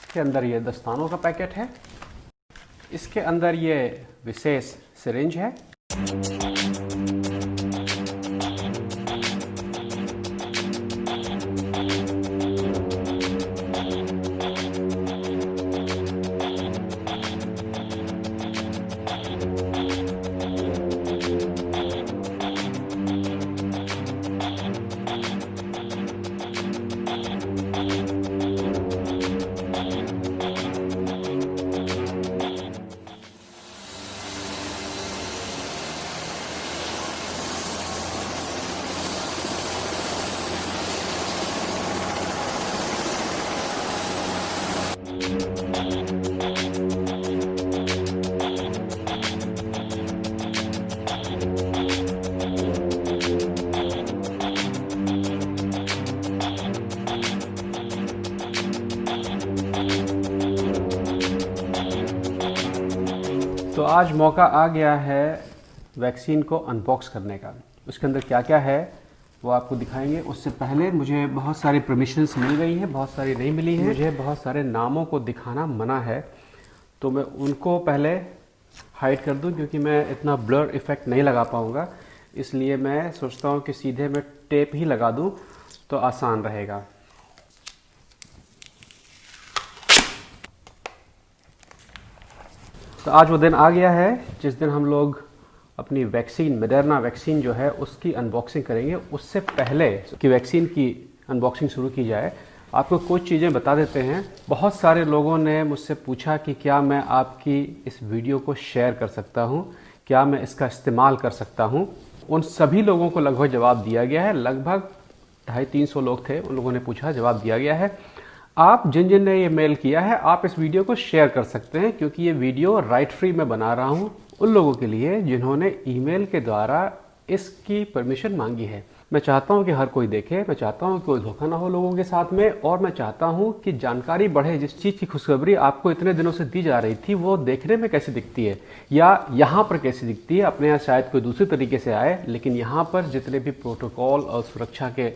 इसके अंदर ये दस्तानों का पैकेट है, इसके अंदर ये विशेष सिरिंज है। तो आज मौका आ गया है वैक्सीन को अनबॉक्स करने का। उसके अंदर क्या क्या है वो आपको दिखाएंगे। उससे पहले मुझे बहुत सारी परमिशंस मिल गई हैं, बहुत सारी नहीं मिली हैं। मुझे बहुत सारे नामों को दिखाना मना है, तो मैं उनको पहले हाइड कर दूं क्योंकि मैं इतना ब्लर इफ़ेक्ट नहीं लगा पाऊंगा। इसलिए मैं सोचता हूं कि सीधे मैं टेप ही लगा दूं तो आसान रहेगा। तो आज वो दिन आ गया है जिस दिन हम लोग अपनी वैक्सीन, मॉडर्ना वैक्सीन जो है उसकी अनबॉक्सिंग करेंगे। उससे पहले कि वैक्सीन की अनबॉक्सिंग शुरू की जाए, आपको कुछ चीज़ें बता देते हैं। बहुत सारे लोगों ने मुझसे पूछा कि क्या मैं आपकी इस वीडियो को शेयर कर सकता हूं, क्या मैं इसका इस्तेमाल कर सकता हूं। उन सभी लोगों को लगभग जवाब दिया गया है। लगभग 250-300 लोग थे, उन लोगों ने पूछा, जवाब दिया गया है। आप जिन जिन ने ये मेल किया है, आप इस वीडियो को शेयर कर सकते हैं क्योंकि ये वीडियो राइट फ्री में बना रहा हूँ उन लोगों के लिए जिन्होंने ईमेल के द्वारा इसकी परमिशन मांगी है। मैं चाहता हूँ कि हर कोई देखे, मैं चाहता हूँ कि कोई धोखा ना हो लोगों के साथ में, और मैं चाहता हूँ कि जानकारी बढ़े। जिस चीज़ की खुशखबरी आपको इतने दिनों से दी जा रही थी वो देखने में कैसी दिखती है या यहाँ पर कैसी दिखती है। अपने यहाँ शायद कोई दूसरी तरीके से आए, लेकिन यहाँ पर जितने भी प्रोटोकॉल और सुरक्षा के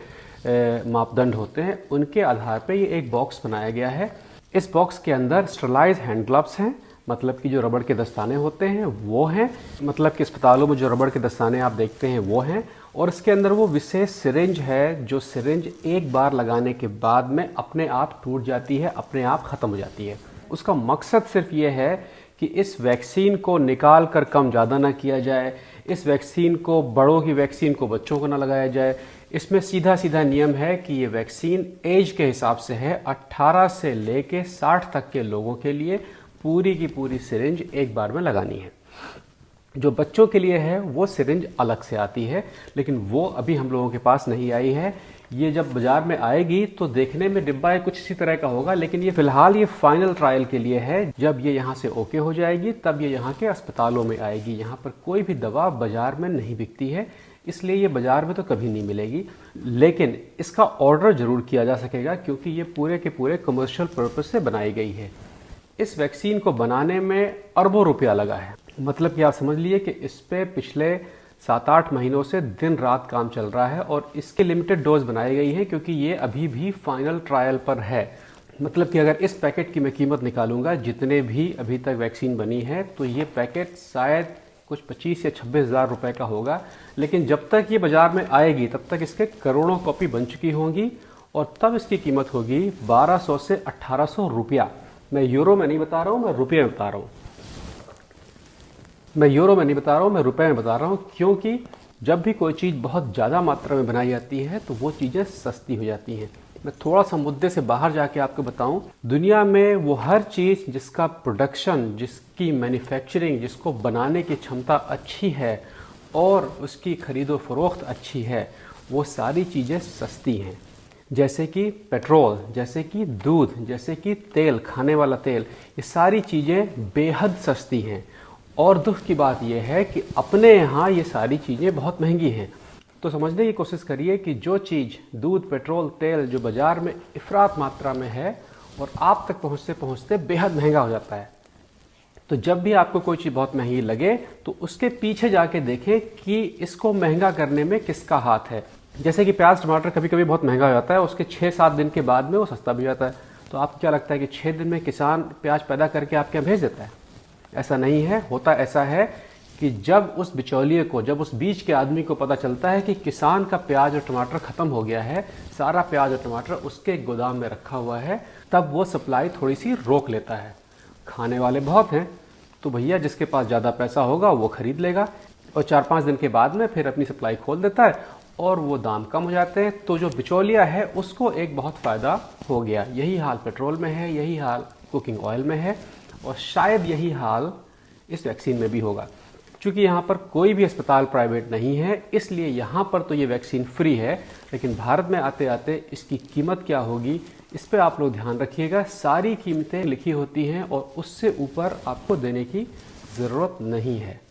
मापदंड होते हैं उनके आधार पर ये एक बॉक्स बनाया गया है। इस बॉक्स के अंदर स्टरलाइज हैंड ग्लव्स हैं, मतलब कि जो रबड़ के दस्ताने होते हैं वो हैं, मतलब कि अस्पतालों में जो रबड़ के दस्ताने आप देखते हैं वो हैं। और इसके अंदर वो विशेष सिरिंज है जो सिरिंज एक बार लगाने के बाद में अपने आप टूट जाती है, अपने आप ख़त्म हो जाती है। उसका मकसद सिर्फ ये है कि इस वैक्सीन को निकाल कर कम ज़्यादा ना किया जाए, इस वैक्सीन को, बड़ों की वैक्सीन को बच्चों को ना लगाया जाए। इसमें सीधा सीधा नियम है कि ये वैक्सीन एज के हिसाब से है। 18 से लेके 60 तक के लोगों के लिए पूरी की पूरी सिरिंज एक बार में लगानी है। जो बच्चों के लिए है वो सिरिंज अलग से आती है, लेकिन वो अभी हम लोगों के पास नहीं आई है। ये जब बाजार में आएगी तो देखने में डिब्बा कुछ इसी तरह का होगा, लेकिन ये फिलहाल ये फाइनल ट्रायल के लिए है। जब ये यहाँ से ओके हो जाएगी तब ये यहाँ के अस्पतालों में आएगी। यहाँ पर कोई भी दवा बाजार में नहीं बिकती है, इसलिए ये बाजार में तो कभी नहीं मिलेगी, लेकिन इसका ऑर्डर जरूर किया जा सकेगा क्योंकि ये पूरे के पूरे कमर्शियल पर्पस से बनाई गई है। इस वैक्सीन को बनाने में अरबों रुपया लगा है। मतलब कि आप समझ लिए कि इस पे पिछले 7-8 महीनों से दिन रात काम चल रहा है और इसके लिमिटेड डोज बनाई गई है क्योंकि ये अभी भी फाइनल ट्रायल पर है। मतलब कि अगर इस पैकेट की मैं कीमत निकालूंगा, जितने भी अभी तक वैक्सीन बनी है, तो ये पैकेट शायद कुछ 25 या 26 हज़ार रुपये का होगा। लेकिन जब तक ये बाजार में आएगी तब तक इसके करोड़ों कॉपी बन चुकी होंगी और तब इसकी कीमत होगी 1200 से 1800 रुपया। मैं यूरो में नहीं बता रहा हूँ, मैं रुपये में बता रहा हूँ। मैं यूरो में नहीं बता रहा हूँ, मैं रुपए में बता रहा हूँ, क्योंकि जब भी कोई चीज़ बहुत ज़्यादा मात्रा में बनाई जाती है तो वो चीज़ें सस्ती हो जाती हैं। मैं थोड़ा सा मुद्दे से बाहर जाके आपको बताऊं, दुनिया में वो हर चीज़ जिसका प्रोडक्शन, जिसकी मैन्युफैक्चरिंग, जिसको बनाने की क्षमता अच्छी है और उसकी खरीदो फरोख्त अच्छी है, वो सारी चीज़ें सस्ती हैं। जैसे कि पेट्रोल, जैसे कि दूध, जैसे कि तेल, खाने वाला तेल, ये सारी चीज़ें बेहद सस्ती हैं। और दुख की बात यह है कि अपने यहाँ ये सारी चीज़ें बहुत महंगी हैं। तो समझने की कोशिश करिए कि जो चीज़, दूध, पेट्रोल, तेल, जो बाज़ार में इफ़रात मात्रा में है और आप तक पहुँचते पहुँचते बेहद महंगा हो जाता है। तो जब भी आपको कोई चीज़ बहुत महंगी लगे तो उसके पीछे जाके देखें कि इसको महंगा करने में किसका हाथ है। जैसे कि प्याज, टमाटर कभी कभी बहुत महंगा हो जाता है, उसके 6-7 दिन के बाद में वो सस्ता भी हो जाता है। तो आपको क्या लगता है कि 6 दिन में किसान प्याज पैदा करके आपके यहाँ भेज देता है? ऐसा नहीं है। होता ऐसा है कि जब उस बिचौलिए को, जब उस बीच के आदमी को पता चलता है कि किसान का प्याज और टमाटर ख़त्म हो गया है, सारा प्याज और टमाटर उसके गोदाम में रखा हुआ है, तब वो सप्लाई थोड़ी सी रोक लेता है। खाने वाले बहुत हैं, तो भैया जिसके पास ज़्यादा पैसा होगा वो ख़रीद लेगा, और 4-5 दिन के बाद में फिर अपनी सप्लाई खोल देता है और वो दाम कम हो जाते हैं। तो जो बिचौलिया है उसको एक बहुत फ़ायदा हो गया। यही हाल पेट्रोल में है, यही हाल कुकिंग ऑयल में है, और शायद यही हाल इस वैक्सीन में भी होगा। क्योंकि यहाँ पर कोई भी अस्पताल प्राइवेट नहीं है, इसलिए यहाँ पर तो ये वैक्सीन फ्री है, लेकिन भारत में आते आते इसकी कीमत क्या होगी इस पर आप लोग ध्यान रखिएगा। सारी कीमतें लिखी होती हैं और उससे ऊपर आपको देने की ज़रूरत नहीं है।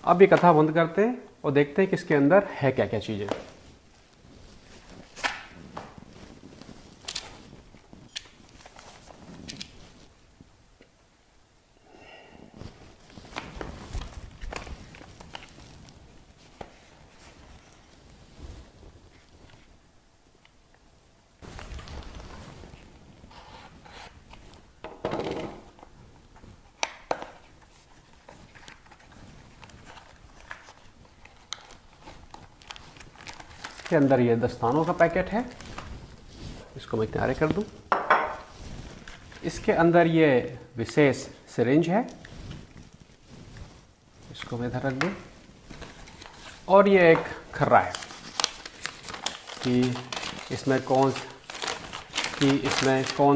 अब ये कथा बंद करते हैं और देखते हैं कि इसके अंदर है क्या क्या चीज़ें। के अंदर ये दस्तानों का पैकेट है, इसको मैं किनारे कर दूं। इसके अंदर ये विशेष सिरिंज है, इसको मैं इधर रख दूं। और ये एक खर्रा है कि इसमें कौन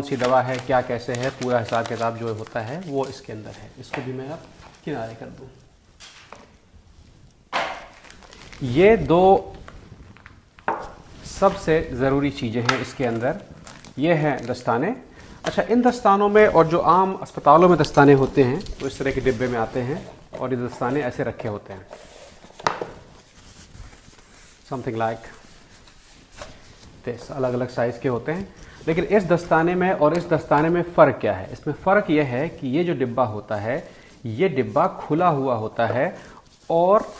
सी दवा है, क्या कैसे है, पूरा हिसाब किताब जो होता है वो इसके अंदर है। इसको भी मैं अब किनारे कर दूं। ये दो सबसे ज़रूरी चीज़ें हैं इसके अंदर। ये हैं दस्ताने। अच्छा, इन दस्तानों में, और जो आम अस्पतालों में दस्ताने होते हैं वो इस तरह के डिब्बे में आते हैं, और ये दस्ताने ऐसे रखे होते हैं, समथिंग लाइक दिस, अलग अलग साइज़ के होते हैं। लेकिन इस दस्ताने में और इस दस्ताने में फ़र्क क्या है? इसमें फ़र्क यह है कि ये जो डिब्बा होता है, ये डिब्बा खुला हुआ होता है और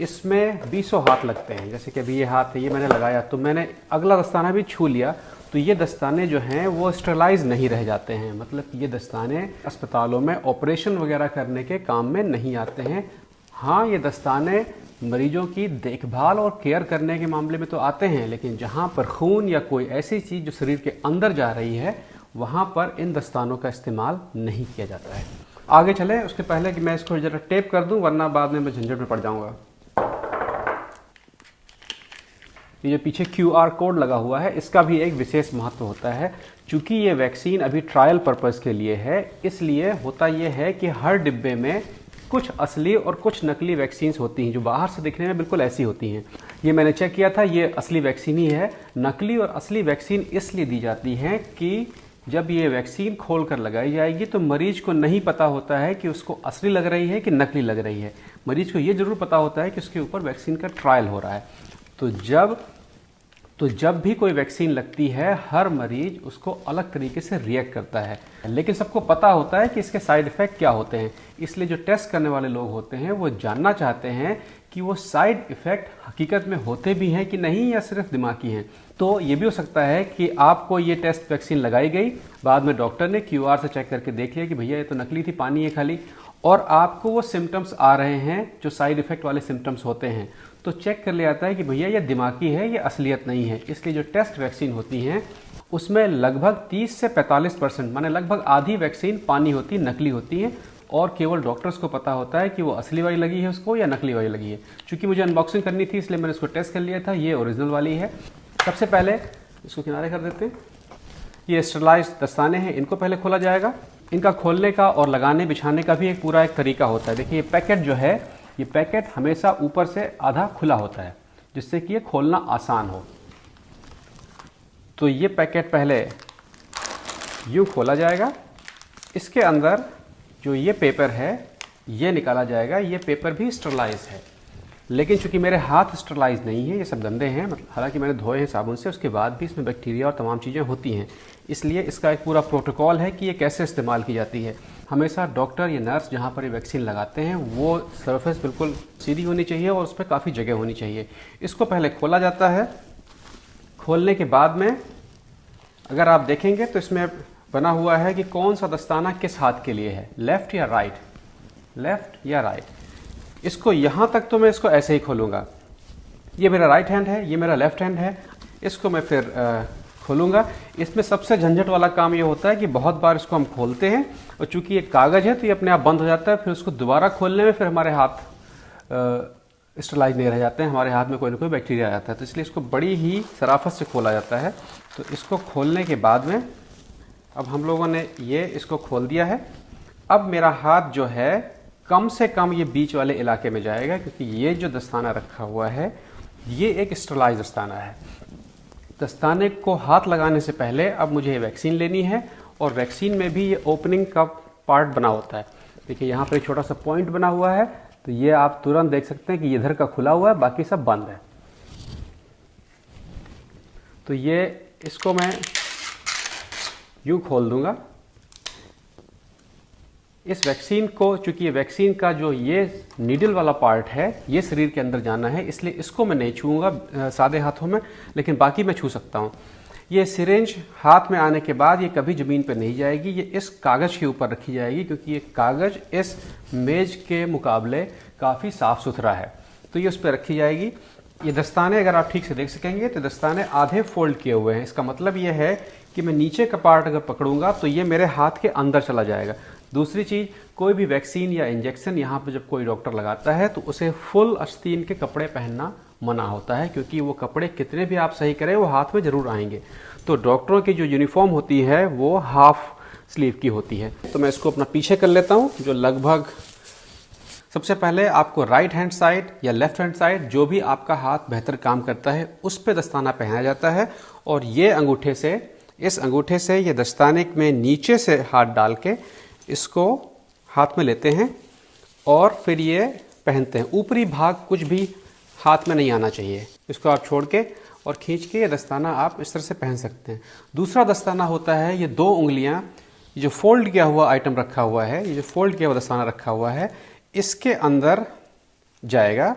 इसमें 20 हाथ लगते हैं। जैसे कि अभी ये हाथ है, ये मैंने लगाया तो मैंने अगला दस्ताना भी छू लिया, तो ये दस्ताने जो हैं वो स्टरलाइज नहीं रह जाते हैं। मतलब ये दस्ताने अस्पतालों में ऑपरेशन वगैरह करने के काम में नहीं आते हैं। हाँ, ये दस्ताने मरीजों की देखभाल और केयर करने के मामले में तो आते हैं, लेकिन जहाँ पर खून या कोई ऐसी चीज़ जो शरीर के अंदर जा रही है, वहाँ पर इन दस्तानों का इस्तेमाल नहीं किया जाता है। आगे चले उसके पहले कि मैं इसको ज़रा टेप कर दूँ, वरना बाद में मैं झंझट में पड़ जाऊँगा। ये जो पीछे QR कोड लगा हुआ है, इसका भी एक विशेष महत्व होता है। चूँकि ये वैक्सीन अभी ट्रायल पर्पज़ के लिए है, इसलिए होता ये है कि हर डिब्बे में कुछ असली और कुछ नकली वैक्सीन्स होती हैं, जो बाहर से दिखने में बिल्कुल ऐसी होती हैं। ये मैंने चेक किया था, ये असली वैक्सीन ही है। नकली और असली वैक्सीन इसलिए दी जाती हैं कि जब ये वैक्सीन खोल कर लगाई जाएगी तो मरीज को नहीं पता होता है कि उसको असली लग रही है कि नकली लग रही है। मरीज को ये ज़रूर पता होता है कि उसके ऊपर वैक्सीन का ट्रायल हो रहा है। तो जब भी कोई वैक्सीन लगती है, हर मरीज उसको अलग तरीके से रिएक्ट करता है, लेकिन सबको पता होता है कि इसके साइड इफ़ेक्ट क्या होते हैं। इसलिए जो टेस्ट करने वाले लोग होते हैं वो जानना चाहते हैं कि वो साइड इफ़ेक्ट हकीकत में होते भी हैं कि नहीं, या सिर्फ दिमागी हैं। तो ये भी हो सकता है कि आपको ये टेस्ट वैक्सीन लगाई गई, बाद में डॉक्टर ने QR से चेक करके देख लिया कि भैया ये तो नकली थी, पानी है खाली, और आपको वो सिम्टम्स आ रहे हैं जो साइड इफ़ेक्ट वाले सिम्टम्स होते हैं, तो चेक कर लिया जाता है कि भैया ये दिमागी है, ये असलियत नहीं है। इसलिए जो टेस्ट वैक्सीन होती हैं उसमें लगभग 30 से 45%, माने लगभग आधी वैक्सीन पानी होती, नकली होती है, और केवल डॉक्टर्स को पता होता है कि वो असली वाली लगी है उसको या नकली वाली लगी है। चूँकि मुझे अनबॉक्सिंग करनी थी इसलिए मैंने इसको टेस्ट कर लिया था, ये ओरिजिनल वाली है। सबसे पहले इसको किनारे कर देते हैं। ये स्टरलाइज दस्ताने हैं, इनको पहले खोला जाएगा। इनका खोलने का और लगाने बिछाने का भी एक पूरा एक तरीका होता है। देखिए, ये पैकेट जो है, ये पैकेट हमेशा ऊपर से आधा खुला होता है, जिससे कि ये खोलना आसान हो। तो ये पैकेट पहले यूँ खोला जाएगा। इसके अंदर जो ये पेपर है ये निकाला जाएगा। ये पेपर भी स्टरलाइज है, लेकिन चूंकि मेरे हाथ स्टरलाइज नहीं है, ये सब गंदे हैं, मतलब हालांकि मैंने धोए हैं साबुन से, उसके बाद भी इसमें बैक्टीरिया और तमाम चीज़ें होती हैं। इसलिए इसका एक पूरा प्रोटोकॉल है कि ये कैसे इस्तेमाल की जाती है। हमेशा डॉक्टर या नर्स जहाँ पर ये वैक्सीन लगाते हैं वो सरफेस बिल्कुल सीधी होनी चाहिए और उस पर काफ़ी जगह होनी चाहिए। इसको पहले खोला जाता है। खोलने के बाद में अगर आप देखेंगे तो इसमें बना हुआ है कि कौन सा दस्ताना किस हाथ के लिए है, लेफ्ट या राइट, लेफ्ट या राइट। इसको यहाँ तक तो मैं इसको ऐसे ही खोलूँगा, ये मेरा राइट हैंड है, ये मेरा लेफ्ट हैंड है, इसको मैं फिर खोलूँगा। इसमें सबसे झंझट वाला काम ये होता है कि बहुत बार इसको हम खोलते हैं और चूंकि ये कागज़ है तो ये अपने आप बंद हो जाता है, फिर उसको दोबारा खोलने में फिर हमारे हाथ स्टरलाइज नहीं रह जाते हैं, हमारे हाथ में कोई ना कोई बैक्टीरिया आ जाता है, तो इसलिए इसको बड़ी ही शराफत से खोला जाता है। तो इसको खोलने के बाद में अब हम लोगों ने ये इसको खोल दिया है। अब मेरा हाथ जो है कम से कम ये बीच वाले इलाके में जाएगा, क्योंकि ये जो दस्ताना रखा हुआ है ये एक स्टरलाइज दस्ताना है। दस्ताने को हाथ लगाने से पहले अब मुझे वैक्सीन लेनी है, और वैक्सीन में भी ये ओपनिंग का पार्ट बना होता है। देखिए यहाँ पर एक छोटा सा पॉइंट बना हुआ है, तो ये आप तुरंत देख सकते हैं कि इधर का खुला हुआ है, बाकी सब बंद है। तो ये इसको मैं यूं खोल दूंगा। इस वैक्सीन को, चूंकि ये वैक्सीन का जो ये नीडल वाला पार्ट है ये शरीर के अंदर जाना है, इसलिए इसको मैं नहीं छूऊंगा सादे हाथों में, लेकिन बाकी मैं छू सकता हूँ। ये सिरिंज हाथ में आने के बाद ये कभी ज़मीन पर नहीं जाएगी, ये इस कागज़ के ऊपर रखी जाएगी, क्योंकि ये कागज़ इस मेज के मुकाबले काफ़ी साफ़ सुथरा है, तो ये उस पर रखी जाएगी। ये दस्ताने अगर आप ठीक से देख सकेंगे तो दस्ताने आधे फोल्ड किए हुए हैं। इसका मतलब ये है कि मैं नीचे का पार्ट अगर पकड़ूंगा तो ये मेरे हाथ के अंदर चला जाएगा। दूसरी चीज़, कोई भी वैक्सीन या इंजेक्शन यहाँ पर जब कोई डॉक्टर लगाता है तो उसे फुल आस्तीन के कपड़े पहनना मना होता है, क्योंकि वो कपड़े कितने भी आप सही करें वो हाथ में ज़रूर आएंगे। तो डॉक्टरों की जो यूनिफॉर्म होती है वो हाफ स्लीव की होती है। तो मैं इसको अपना पीछे कर लेता हूँ, जो लगभग सबसे पहले आपको राइट हैंड साइड या लेफ्ट हैंड साइड, जो भी आपका हाथ बेहतर काम करता है, उस पे दस्ताना पहना जाता है। और ये अंगूठे से, इस अंगूठे से ये दस्ताने में नीचे से हाथ डाल के इसको हाथ में लेते हैं और फिर ये पहनते हैं। ऊपरी भाग कुछ भी हाथ में नहीं आना चाहिए, इसको आप छोड़ के और खींच के ये दस्ताना आप इस तरह से पहन सकते हैं। दूसरा दस्ताना होता है, ये 2 उंगलियां, जो फोल्ड किया हुआ आइटम रखा हुआ है, ये जो फोल्ड किया हुआ दस्ताना रखा हुआ है, इसके अंदर जाएगा।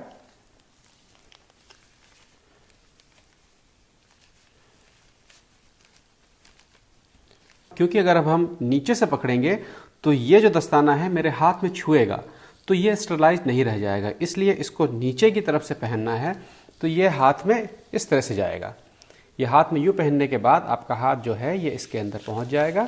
क्योंकि अगर अब हम नीचे से पकड़ेंगे तो ये जो दस्ताना है मेरे हाथ में छुएगा, तो ये स्टरलाइज नहीं रह जाएगा, इसलिए इसको नीचे की तरफ से पहनना है। तो ये हाथ में इस तरह से जाएगा। ये हाथ में यूँ पहनने के बाद आपका हाथ जो है ये इसके अंदर पहुंच जाएगा।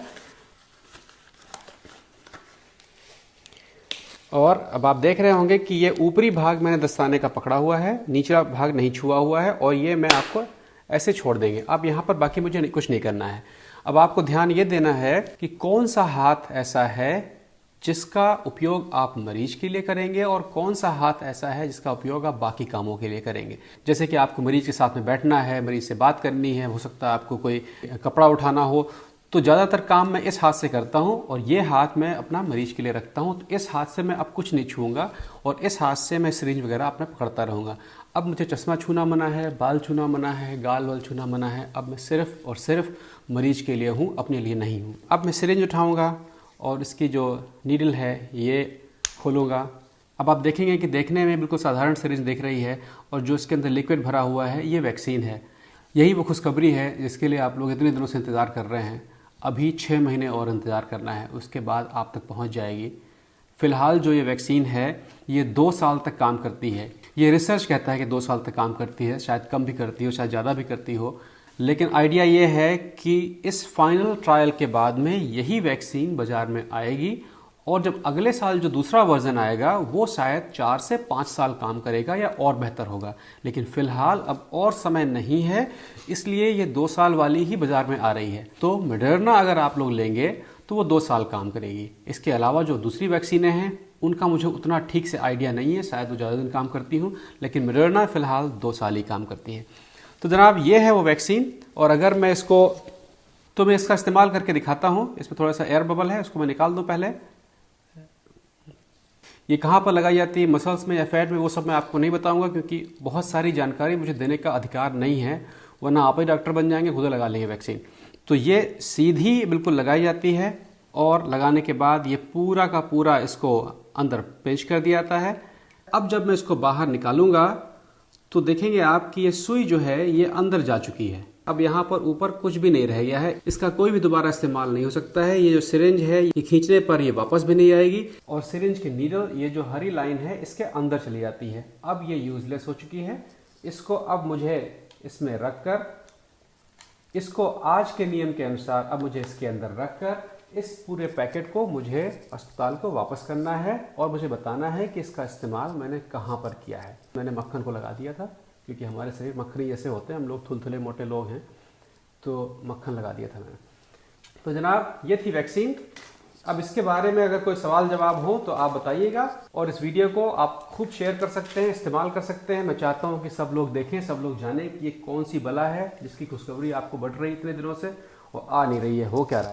और अब आप देख रहे होंगे कि ये ऊपरी भाग मैंने दस्ताने का पकड़ा हुआ है, निचला भाग नहीं छुआ हुआ है, और ये मैं आपको ऐसे छोड़ देंगे। अब यहाँ पर बाकी मुझे कुछ नहीं करना है। अब आपको ध्यान ये देना है कि कौन सा हाथ ऐसा है जिसका उपयोग आप मरीज के लिए करेंगे और कौन सा हाथ ऐसा है जिसका उपयोग आप बाकी कामों के लिए करेंगे। जैसे कि आपको मरीज के साथ में बैठना है, मरीज से बात करनी है, हो सकता है आपको कोई कपड़ा उठाना हो, तो ज़्यादातर काम मैं इस हाथ से करता हूं और ये हाथ मैं अपना मरीज के लिए रखता हूं। तो इस हाथ से मैं अब कुछ नहीं छूऊंगा और इस हाथ से मैं सिरिंज वगैरह अपना पकड़ता रहूँगा। अब मुझे चश्मा छूना मना है, बाल छूना मना है, गाल वाल छूना मना है। अब मैं सिर्फ और सिर्फ मरीज के लिए हूँ, अपने लिए नहीं हूँ। अब मैं सिरिंज उठाऊँगा और इसकी जो नीडल है ये खोलूँगा। अब आप देखेंगे कि देखने में बिल्कुल साधारण सिरिंज दिख रही है और जो इसके अंदर लिक्विड भरा हुआ है ये वैक्सीन है। यही वो खुशखबरी है जिसके लिए आप लोग इतने दिनों से इंतज़ार कर रहे हैं। अभी 6 महीने और इंतज़ार करना है, उसके बाद आप तक पहुंच जाएगी। फ़िलहाल जो ये वैक्सीन है ये 2 साल तक काम करती है। ये रिसर्च कहता है कि 2 साल तक काम करती है, शायद कम भी करती हो, शायद ज़्यादा भी करती हो, लेकिन आइडिया ये है कि इस फाइनल ट्रायल के बाद में यही वैक्सीन बाज़ार में आएगी और जब अगले साल जो दूसरा वर्जन आएगा वो शायद 4 से 5 साल काम करेगा या और बेहतर होगा। लेकिन फ़िलहाल अब और समय नहीं है, इसलिए ये 2 साल वाली ही बाज़ार में आ रही है। तो मॉडर्ना अगर आप लोग लेंगे तो वो 2 साल काम करेगी। इसके अलावा जो दूसरी वैक्सीनें हैं उनका मुझे उतना ठीक से आइडिया नहीं है, शायद वो ज़्यादा दिन काम करती हूँ, लेकिन मॉडर्ना फ़िलहाल 2 साल ही काम करती है। तो जनाब ये है वो वैक्सीन। और अगर मैं इसको, तो मैं इसका इस्तेमाल करके दिखाता हूँ। इसमें थोड़ा सा एयर बबल है, उसको मैं निकाल दूँ पहले। ये कहाँ पर लगाई जाती है, मसल्स में या फैट में, वो सब मैं आपको नहीं बताऊंगा क्योंकि बहुत सारी जानकारी मुझे देने का अधिकार नहीं है, वरना आप ही डॉक्टर बन जाएंगे, खुद लगा लेंगे वैक्सीन। तो ये सीधी बिल्कुल लगाई जाती है और लगाने के बाद ये पूरा का पूरा इसको अंदर पेश कर दिया जाता है। अब जब मैं इसको बाहर निकालूंगा तो देखेंगे आप कि ये सुई जो है ये अंदर जा चुकी है। अब यहाँ पर ऊपर कुछ भी नहीं रह गया है, इसका कोई भी दोबारा इस्तेमाल नहीं हो सकता है। ये जो सिरिंज है ये खींचने पर ये वापस भी नहीं आएगी और सिरिंज की नीडल ये जो हरी लाइन है इसके अंदर चली जाती है। अब ये यूजलेस हो चुकी है। इसको अब मुझे इसमें रखकर, इसको आज के नियम के अनुसार अब मुझे इसके अंदर रखकर इस पूरे पैकेट को मुझे अस्पताल को वापस करना है और मुझे बताना है कि इसका इस्तेमाल मैंने कहाँ पर किया है। मैंने मक्खन को लगा दिया था क्योंकि हमारे शरीर मक्खनी जैसे होते हैं, हम लोग थुलथुले मोटे लोग हैं, तो मक्खन लगा दिया था मैंने। तो जनाब ये थी वैक्सीन। अब इसके बारे में अगर कोई सवाल जवाब हो तो आप बताइएगा और इस वीडियो को आप खूब शेयर कर सकते हैं, इस्तेमाल कर सकते हैं। मैं चाहता हूं कि सब लोग देखें, सब लोग जानें कि ये कौन सी बला है जिसकी खुशखबरी आपको बढ़ रही इतने दिनों से और आ नहीं रही है, हो क्या रहा है।